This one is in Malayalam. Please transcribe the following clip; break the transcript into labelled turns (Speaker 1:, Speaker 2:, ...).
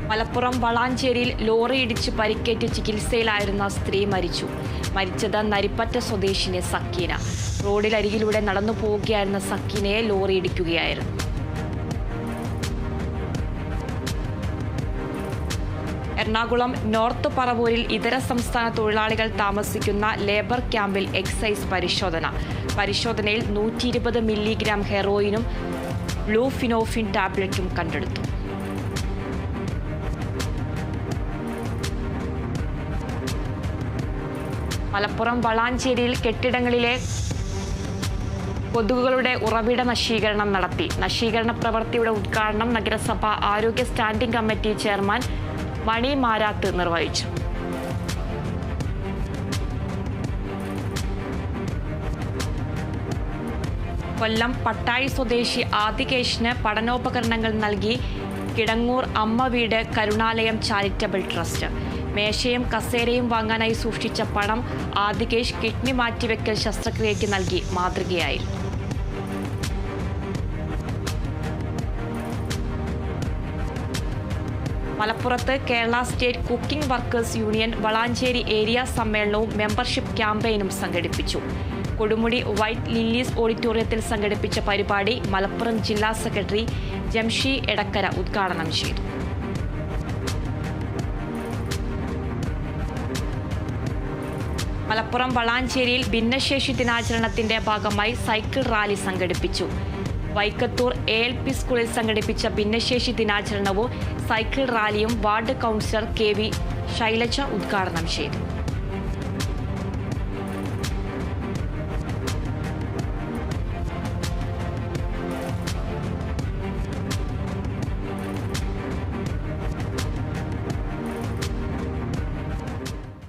Speaker 1: മലപ്പുറം വളാഞ്ചേരിയിൽ ലോറി ഇടിച്ച് പരിക്കേറ്റ് ചികിത്സയിലായിരുന്ന സ്ത്രീ മരിച്ചു. മരിച്ചത് നരിപ്പറ്റ സ്വദേശിനി സക്കീന. റോഡിലരികിലൂടെ നടന്നു പോവുകയായിരുന്ന സക്കീനയെ ലോറി ഇടിക്കുകയായിരുന്നു. എറണാകുളം നോർത്ത് പറവൂരിൽ ഇതര സംസ്ഥാന തൊഴിലാളികൾ താമസിക്കുന്ന ലേബർ ക്യാമ്പിൽ എക്സൈസ് പരിശോധനയിൽ 120 മില്ലിഗ്രാം ഹെറോയിനും ബ്ലൂഫിനോഫിൻ ടാബ്ലറ്റും കണ്ടെടുത്തു. മലപ്പുറം വളാഞ്ചേരിയിൽ കെട്ടിടങ്ങളിലെ കൊതുകുകളുടെ ഉറവിട നശീകരണം നടത്തി. നശീകരണ പ്രവൃത്തിയുടെ ഉദ്ഘാടനം നഗരസഭ ആരോഗ്യ സ്റ്റാൻഡിംഗ് കമ്മിറ്റി ചെയർമാൻ മണി മാരാത്ത് നിർവഹിച്ചു. കൊല്ലം പട്ടാഴി സ്വദേശി ആദികേശിന് പഠനോപകരണങ്ങൾ നൽകി കിടങ്ങൂർ അമ്മ വീട് കരുണാലയം ചാരിറ്റബിൾ ട്രസ്റ്റ്. മേശയും കസേരയും വാങ്ങാനായി സൂക്ഷിച്ച പണം ആദികേശ് കിഡ്നി മാറ്റിവെക്കൽ ശസ്ത്രക്രിയയ്ക്ക് നൽകി മാതൃകയായിരുന്നു. മലപ്പുറത്ത് Kerala state cooking workers union Valanchery area സമ്മേളനവും മെമ്പർഷിപ്പ് ക്യാമ്പയിനും സംഘടിപ്പിച്ചു. കൊടുമുടി വൈറ്റ് ലില്ലീസ് ഓഡിറ്റോറിയത്തിൽ സംഘടിപ്പിച്ച പരിപാടി മലപ്പുറം ജില്ലാ സെക്രട്ടറി ജംഷി എടക്കര ഉദ്ഘാടനം ചെയ്തു. മലപ്പുറം വളാഞ്ചേരിയിൽ ഭിന്നശേഷി ദിനാചരണത്തിന്റെ ഭാഗമായി സൈക്കിൾ റാലി സംഘടിപ്പിച്ചു. വൈക്കത്തൂർ ALP സ്കൂളിൽ സംഘടിപ്പിച്ച ഭിന്നശേഷി ദിനാചരണവും സൈക്കിൾ റാലിയും വാർഡ് കൗൺസിലർ KV ശൈലജ ഉദ്ഘാടനം ചെയ്തു.